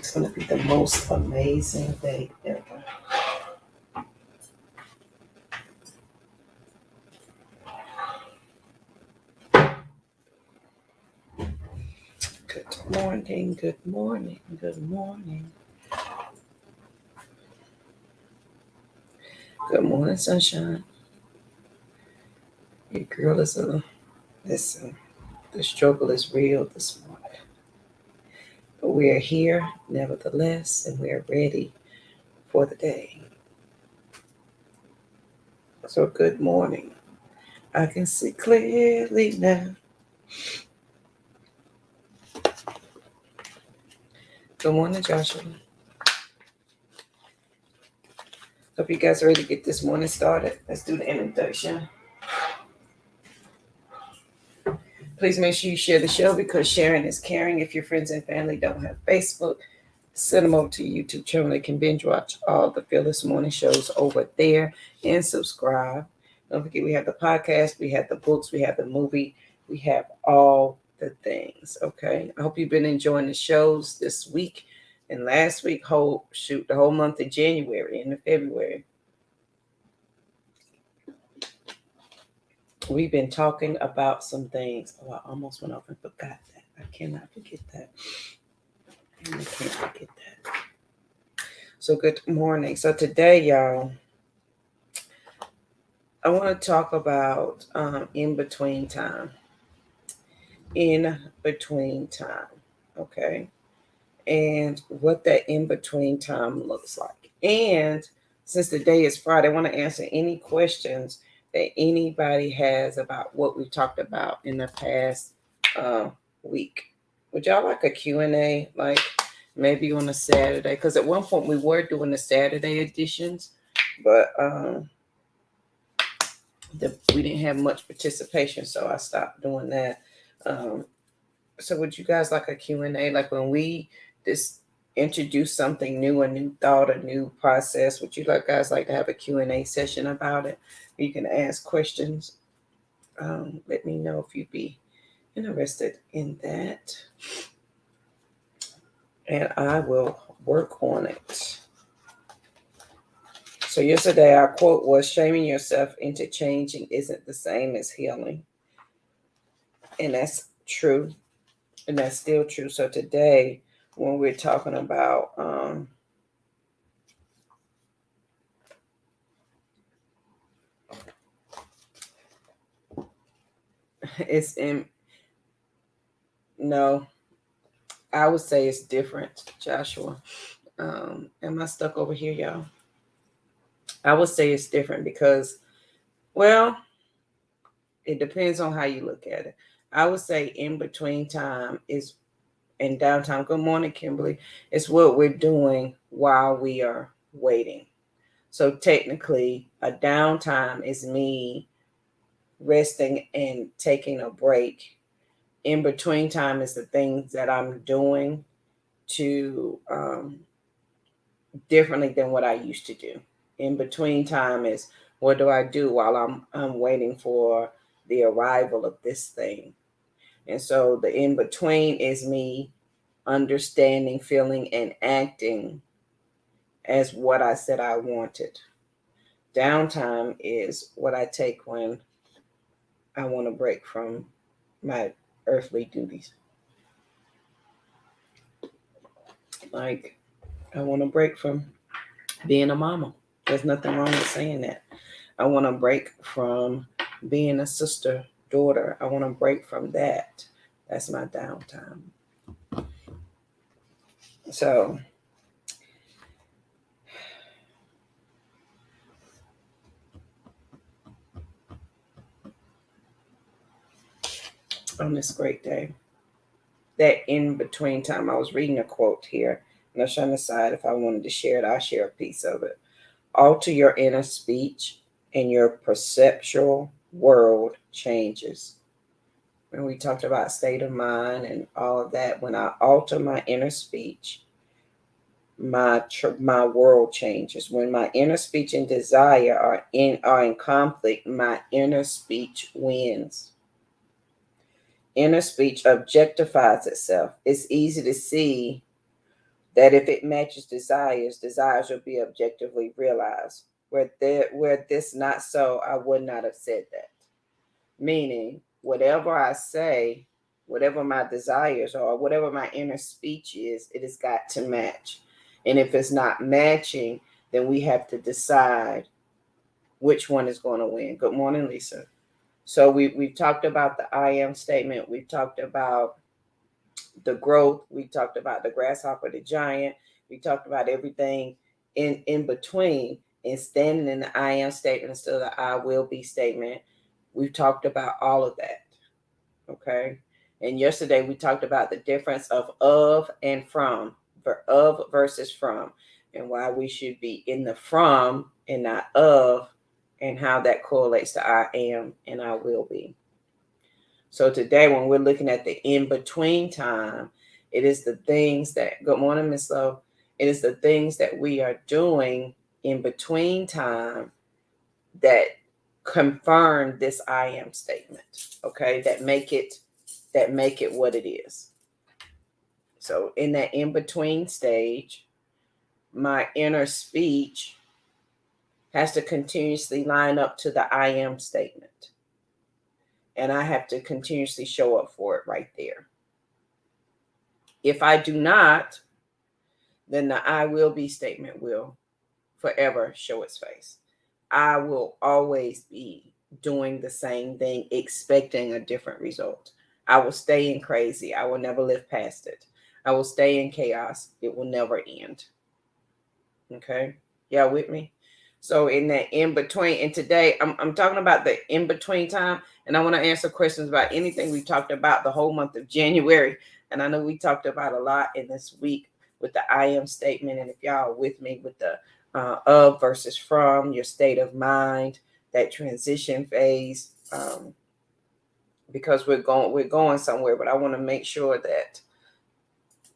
It's going to be the most amazing day ever. Good morning, good morning, good morning. Good morning, sunshine. Your girl is listen, the struggle is real this morning. But we are here, nevertheless, and we are ready for the day. So, good morning. I can see clearly now. Good morning, Joshua. Hope you guys are ready to get this morning started. Let's do the introduction. Please make sure you share the show because sharing is caring. If your friends and family don't have Facebook, send them over to YouTube channel. They can binge watch all the Phyllis Morning shows over there and subscribe. Don't forget, we have the podcast, we have the books, we have the movie, we have all the things. Okay. I hope you've been enjoying the shows this week and last week. The whole month of January and February. We've been talking about some things. Oh, I almost went off and forgot that. I cannot forget that. I can't forget that. So good morning. So today, y'all, I want to talk about in between time. In between time. Okay. And what that in between time looks like. And since the day is Friday, I want to answer any questions that anybody has about what we've talked about in the past week. Would y'all like a Q&A, like maybe on a Saturday? Because at one point we were doing the Saturday editions, but we didn't have much participation, so I stopped doing that. So would you guys like a Q&A? Like when we just introduce something new, a new thought, a new process, would you guys like to have a Q&A session about it? You can ask questions. Let me know if you'd be interested in that. And I will work on it. So yesterday our quote was, shaming yourself into changing isn't the same as healing. And that's true. And that's still true. So today, when we're talking about no, I would say it's different, Joshua. Am I stuck over here, y'all? I would say it's different because, well, it depends on how you look at it. I would say in between time is in downtime. Good morning, Kimberly. It's what we're doing while we are waiting. So technically, a downtime is me resting and taking a break. In between time is the things that I'm doing to differently than what I used to do. In between time is what do I do while I'm waiting for the arrival of this thing. And so the in between is me understanding, feeling, and acting as what I said I wanted. Downtime is what I take when I want to break from my earthly duties. Like, I want to break from being a mama. There's nothing wrong with saying that. I want to break from being a sister, daughter. I want to break from that. That's my downtime. So, on this great day, that in between time, I was reading a quote here, and I was trying to decide if I wanted to share it. I'll share a piece of it. Alter your inner speech, and your perceptual world changes. When we talked about state of mind and all of that, when I alter my inner speech, my world changes. When my inner speech and desire are in conflict, my inner speech wins. Inner speech objectifies itself. It's easy to see that if it matches desires, desires will be objectively realized. Where this not so, I would not have said that. Meaning, whatever I say, whatever my desires are, whatever my inner speech is, it has got to match. And if it's not matching, then we have to decide which one is going to win. Good morning, Lisa. So we've talked about the I am statement. We've talked about the growth. We talked about the grasshopper, the giant. We talked about everything in between, and standing in the I am statement instead of the I will be statement. We've talked about all of that. Okay. And yesterday we talked about the difference of and from, of versus from, and why we should be in the from and not of, and how that correlates to I am and I will be. So today, when we're looking at the in-between time, it is the things that, good morning, Miss Lowe. It is the things that we are doing in between time that confirm this I am statement, okay, that make it what it is. So in that in-between stage, my inner speech has to continuously line up to the I am statement. And I have to continuously show up for it right there. If I do not, then the I will be statement will forever show its face. I will always be doing the same thing, expecting a different result. I will stay in crazy. I will never live past it. I will stay in chaos. It will never end. Okay? Y'all with me? So in that in-between, and today I'm talking about the in-between time, and I want to answer questions about anything we talked about the whole month of January. And I know we talked about a lot in this week with the I am statement. And if y'all are with me with the of versus from, your state of mind, that transition phase, because we're going somewhere, but I want to make sure that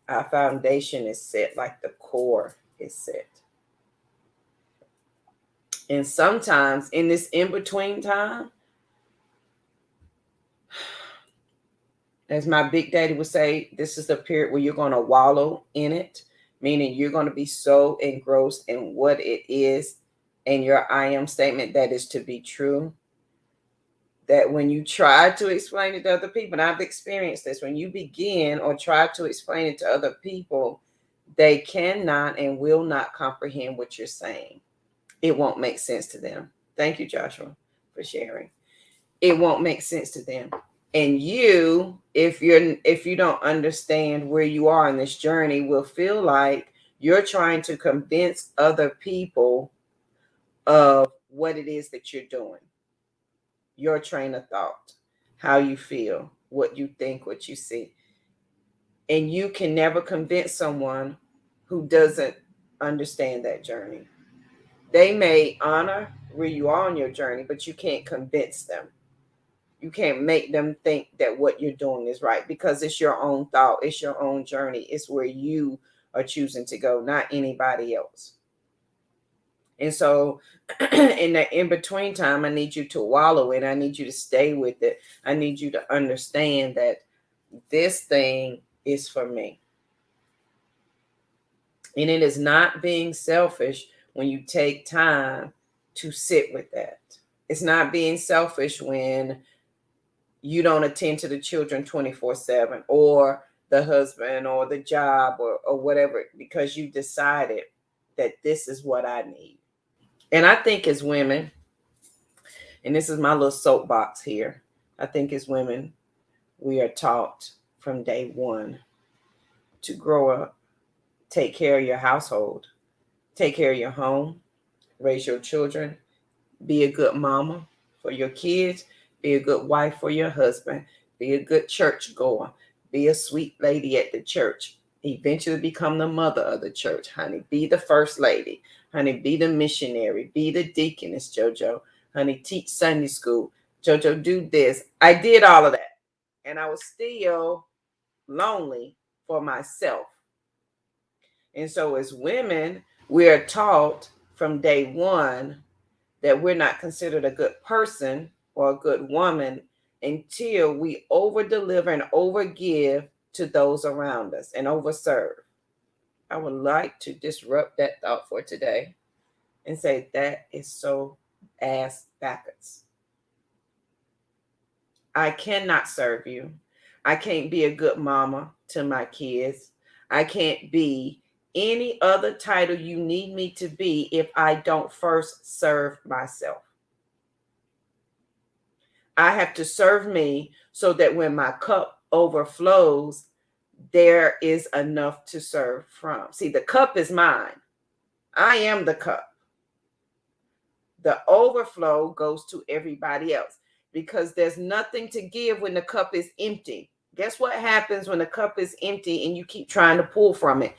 our foundation is set, like the core is set. And sometimes in this in-between time, as my big daddy would say, this is the period where you're going to wallow in it, meaning you're going to be so engrossed in what it is and your I am statement that is to be true, that when you try to explain it to other people, and I've experienced this, when you begin or try to explain it to other people, they cannot and will not comprehend what you're saying. It won't make sense to them. Thank you, Joshua, for sharing. It won't make sense to them. And you, if you don't understand where you are in this journey, will feel like you're trying to convince other people of what it is that you're doing. Your train of thought, how you feel, what you think, what you see. And you can never convince someone who doesn't understand that journey. They may honor where you are on your journey, but you can't convince them. You can't make them think that what you're doing is right, because it's your own thought. It's your own journey. It's where you are choosing to go, not anybody else. And so in the in-between time, I need you to wallow in. I need you to stay with it. I need you to understand that this thing is for me. And it is not being selfish when you take time to sit with that. It's not being selfish when you don't attend to the children 24/7, or the husband or the job or whatever, because you decided that this is what I need. And I think as women, and this is my little soapbox here, I think as women, we are taught from day one to grow up, take care of your household, take care of your home, raise your children, be a good mama for your kids, be a good wife for your husband, be a good church goer, be a sweet lady at the church, eventually become the mother of the church, honey. Be the first lady, honey. Be the missionary, be the deaconess, JoJo, honey. Teach Sunday school, JoJo. Do this. I did all of that, and I was still lonely for myself. And so as women, we are taught from day one that we're not considered a good person or a good woman until we over deliver and over give to those around us and over serve. I would like to disrupt that thought for today and say that is so ass backwards. I cannot serve you. I can't be a good mama to my kids. I can't be any other title you need me to be if I don't first serve myself. I have to serve me so that when my cup overflows, there is enough to serve from. See, the cup is mine. I am the cup. The overflow goes to everybody else because there's nothing to give when the cup is empty. Guess what happens when the cup is empty and you keep trying to pull from it?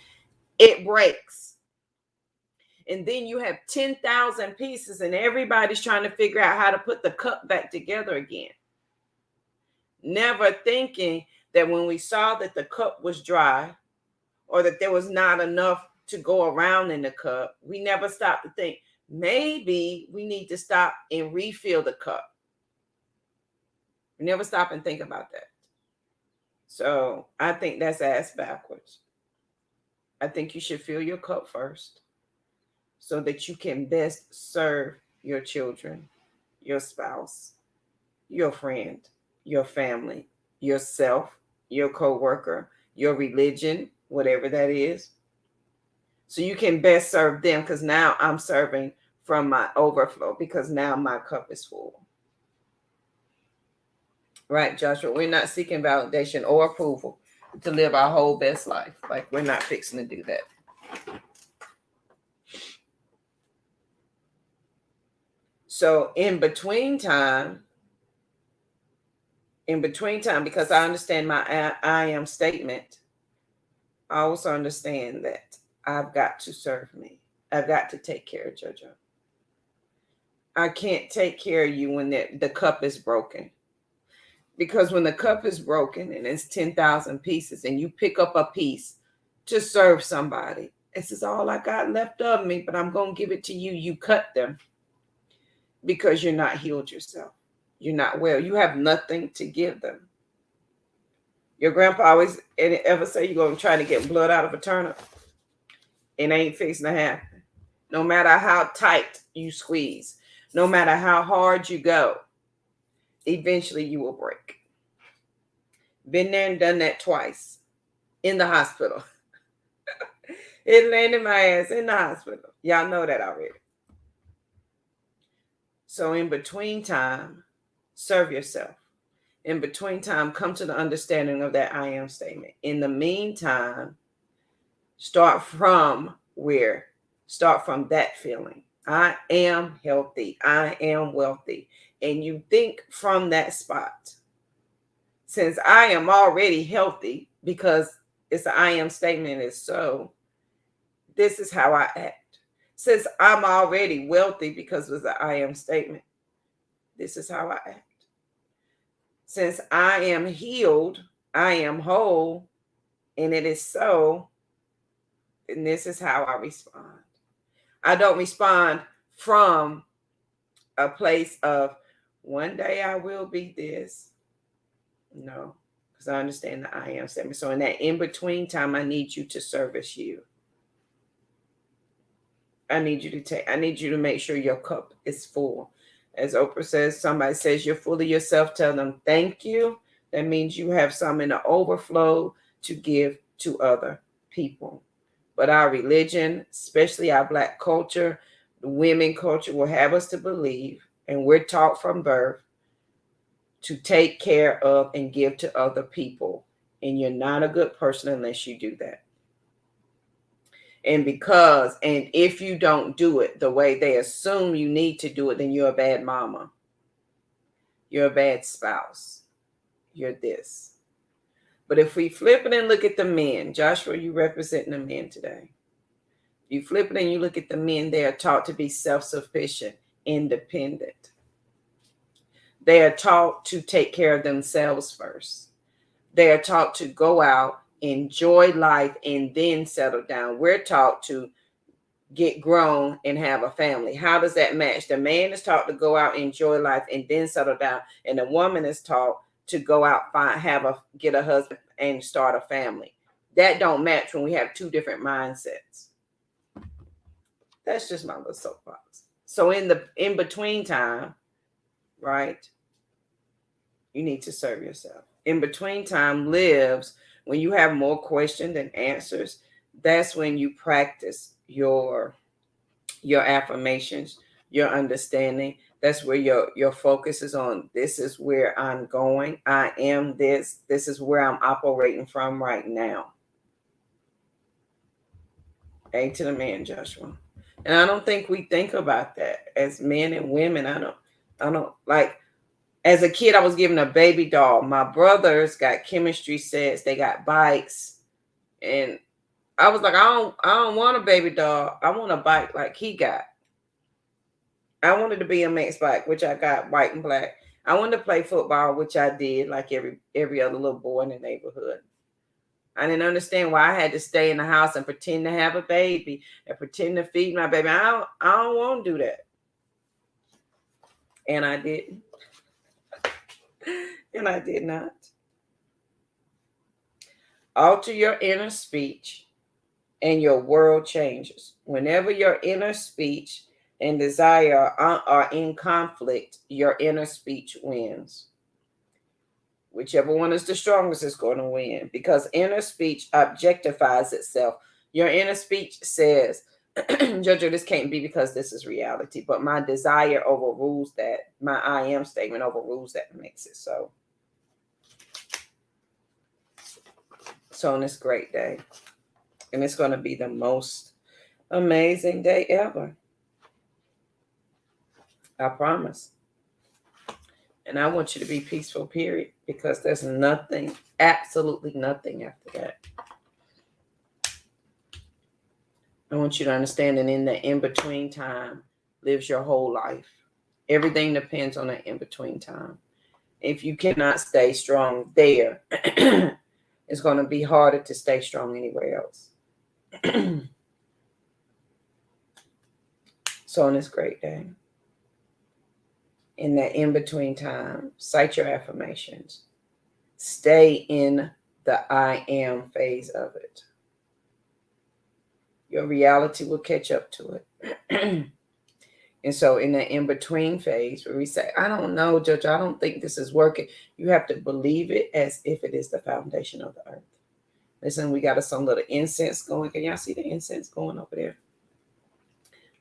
It breaks. And then you have 10,000 pieces and everybody's trying to figure out how to put the cup back together again. Never thinking that when we saw that the cup was dry or that there was not enough to go around in the cup, we never stopped to think, maybe we need to stop and refill the cup. We never stop and think about that. So I think that's ass backwards. I think you should fill your cup first so that you can best serve your children, your spouse, your friend, your family, yourself, your coworker, your religion, whatever that is. So you can best serve them because now I'm serving from my overflow because now my cup is full. Right, Joshua? We're not seeking validation or approval to live our whole best life. Like, we're not fixing to do that. So in between time, because I understand my I am statement, I also understand that I've got to serve me. I've got to take care of JoJo. I can't take care of you when the cup is broken. Because when the cup is broken and it's 10,000 pieces and you pick up a piece to serve somebody, this is all I got left of me, but I'm going to give it to you. You cut them because you're not healed yourself. You're not well. You have nothing to give them. Your grandpa always ever say you're going to try to get blood out of a turnip. It ain't fixing to happen. No matter how tight you squeeze, no matter how hard you go, eventually you will break. Been there and done that twice in the hospital. It landed my ass in the hospital. Y'all know that already. So in between time, serve yourself. In between time, come to the understanding of that I am statement. In the meantime, start from where? Start from that feeling. I am healthy. I am wealthy. And you think from that spot. Since I am already healthy, because it's an I am statement is so, this is how I act. Since I'm already wealthy because it was an I am statement, this is how I act. Since I am healed, I am whole, and it is so, and this is how I respond. I don't respond from a place of one day I will be this. No, because I understand the I am statement. So in that in-between time, I need you to service you. I need you to make sure your cup is full. As Oprah says, somebody says you're full of yourself, tell them thank you. That means you have some in the overflow to give to other people. But our religion, especially our Black culture, the women culture, will have us to believe, and we're taught from birth, to take care of and give to other people. And you're not a good person unless you do that. And if you don't do it the way they assume you need to do it, then you're a bad mama. You're a bad spouse. You're this. But if we flip it and look at the men, Joshua, you representing the men today. You flip it and you look at the men, they are taught to be self-sufficient, independent. They are taught to take care of themselves first. They are taught to go out, enjoy life, and then settle down. We're taught to get grown and have a family. How does that match? The man is taught to go out, enjoy life, and then settle down. And the woman is taught to go out, get a husband, and start a family. that don't match when we have two different mindsets. That's just my little soapbox. So in the in between time, right, you need to serve yourself. In between time lives when you have more questions than answers. That's when you practice your affirmations, your understanding. That's where your focus is on. This is where I'm going. I am this. This is where I'm operating from right now. A to the man, Joshua. And I don't think we think about that as men and women. I don't like, as a kid, I was given a baby doll. My brothers got chemistry sets, they got bikes, and I was like, I don't want a baby doll. I want a bike like he got. I wanted to be a Max bike, which I got white and black. I wanted to play football, which I did, like every other little boy in the neighborhood. I didn't understand why I had to stay in the house and pretend to have a baby and pretend to feed my baby. I don't want to do that. And I didn't. And I did not. Alter your inner speech and your world changes. Whenever your inner speech and desire are in conflict, your inner speech wins. Whichever one is the strongest is going to win, because inner speech objectifies itself. Your inner speech says, Jojo, this can't be because this is reality, but my desire overrules that. My I am statement overrules that and makes it so. So on this great day, and it's going to be the most amazing day ever. I promise. And I want you to be peaceful, period, because there's nothing, absolutely nothing after that. I want you to understand that in the in-between time lives your whole life. Everything depends on that in-between time. If you cannot stay strong there, it's going to be harder to stay strong anywhere else. So on this great day, in that in-between time, cite your affirmations. Stay in the I am phase of it. Your reality will catch up to it. And so in the in-between phase where we say, I don't know, Judge, I don't think this is working, you have to believe it as if it is the foundation of the earth. Listen, we got some little incense going. Can y'all see the incense going over there?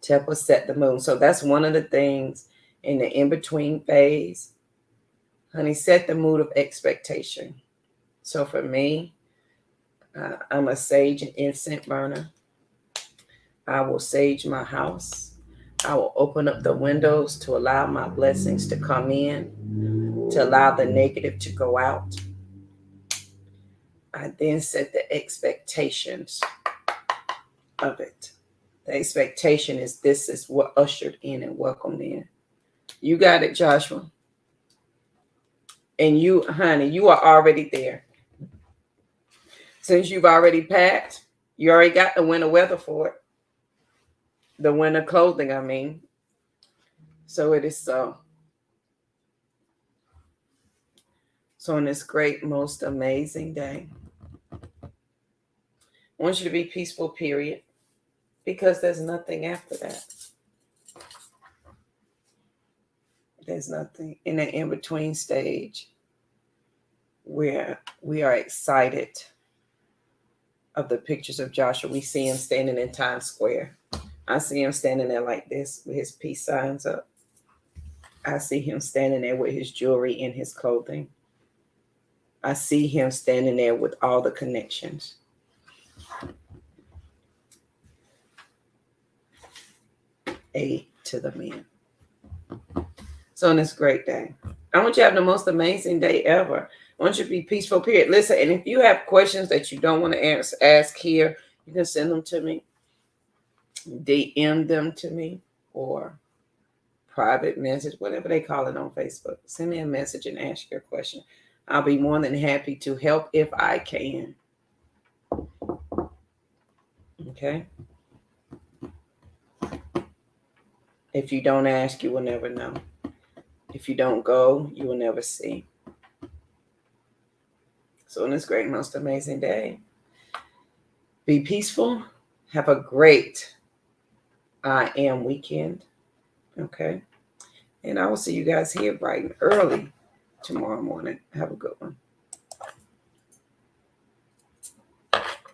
To help us set the moon. So that's one of the things in the in-between phase. Honey, set the mood of expectation. So for me, I'm a sage and incense burner. I will sage my house. I will open up the windows to allow my blessings to come in, to allow the negative to go out. I then set the expectations of it. The expectation is this is what ushered in and welcomed in. You got it, Joshua. And you, honey, you are already there. Since you've already packed, you already got the winter weather for it. The winter clothing, I mean. So it is so. So on this great, most amazing day, I want you to be peaceful, period. Because there's nothing after that. There's nothing in the in-between stage where we are excited of the pictures of Joshua. We see him standing in Times Square. I see him standing there like this with his peace signs up. I see him standing there with his jewelry and his clothing. I see him standing there with all the connections. A to the man. So on this great day, I want you to have the most amazing day ever. I want you to be peaceful, period. Listen, and if you have questions that you don't want to ask here, you can send them to me, DM them to me, or private message, whatever they call it on Facebook. Send me a message and ask your question. I'll be more than happy to help if I can. Okay? If you don't ask, you will never know. If you don't go, you will never see. So on this great, most amazing day, Be peaceful. Have a great I am weekend. Okay. And I will see you guys here bright and early tomorrow morning. Have a good one.